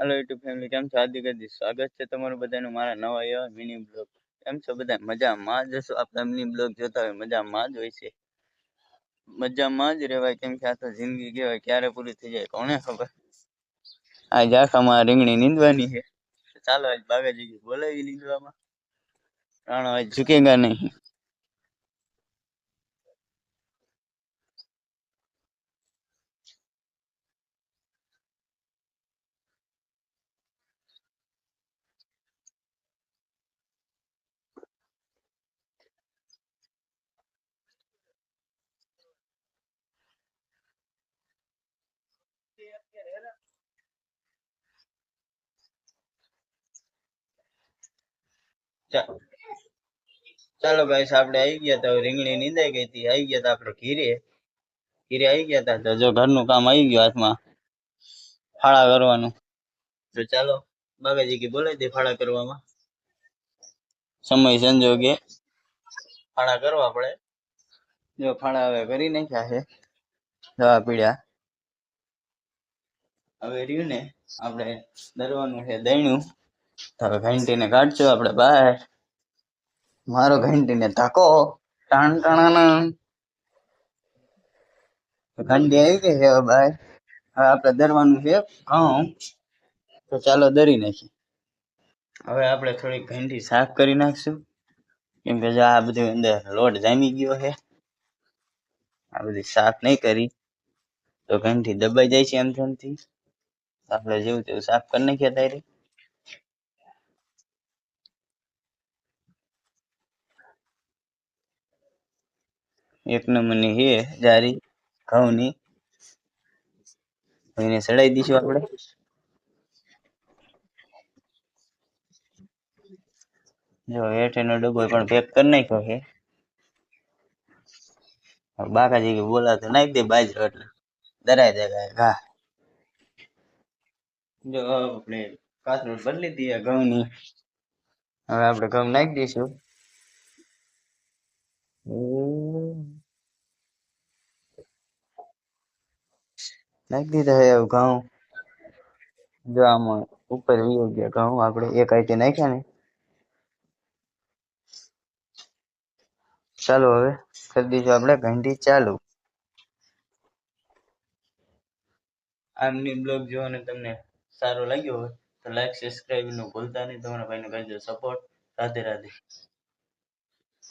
hello YouTube family केम छो हार्दिक हार्दिक स्वागत है તમારું બધાનું મારા નવા એવા મિની બ્લોગ કેમ છો બધા મજામાં જ હશો આપણા મિની બ્લોગ જોતા હોય મજામાં જ હોય છે મજામાં જ રહેવાય કેમ કે આ તો જિંદગી કહેવાય ક્યારે પૂરી થઈ જાય કોને ખબર આજ આખામાં રીંગણી નીંદવાની છે ચાલો આજ બાગાજી બોલાવી નીંદવામાં રાણો આજ ઝુકેગા નહીં ચાલો ગાઈસ આપણે આવી ગયા તો રીંગણી નીંદાઈ ગઈ હતી આવી ગયા હતા આપણે ઘીરે આવી ગયા હતા તો જો ઘરનું કામ આવી ગયું હાથમાં ફાળા કરવાનું તો ચાલો બાગાજી કે બોલાવી દે ફાળા કરવામાં સમય સંજોગે ફાળા કરવા પડે જો ફાળા હવે કરી નાખ્યા છે દવા પીડ્યા હવે રહ્યું ને આપણે દરવાનું છે દૈણું હવે ઘંટીને કાઢજો આપણે બહાર મારો ઘંટીને ધક્કો ટાણ ટાણા ઘંટી આવી ગઈ છે હવે બહાર હવે આપણે દરવાનું છે ઘઉં તો ચાલો દરી નાખી હવે આપણે થોડીક ઘંટી સાફ કરી નાખશું કેમ કે જો આ બધું અંદર લોટ જામી ગયો છે આ બધી સાફ નહીં કરી તો ઘંટી દબાઈ જાય છે એમથી આપણે જેવું તેવું સાફ કરી નાખ્યા તારે એક નંબરની છે જારી ઘઉંની એને સડાઈ દઈશું આપણે જો હેઠેનો ડબ્બો પણ પેક કરી નાખ્યો છે બાકાજી કે બોલાતો નાખી દે બાજરો એટલે દરાઈ દે ઘા જો આપણે કાતરું બદલી દઈએ ઘઉંની હવે આપણે ઘઉં નાખી દઈશું નાખી દીધા હે ઘઉં જો આમાં ઉપર વી ગયા ઘઉં આપણે એક આઈટી નાખ્યા ને ચાલો હવે કરી દઈશું આપણે ઘંટી ચાલુ આમની બ્લોગ જોવાનો તમને સારો લાગ્યો હોય તો લાઈક સબસ્ક્રાઇબ નું ભૂલતા નહીં તમારા ભાઈને કરજો સપોર્ટ રાધે રાધે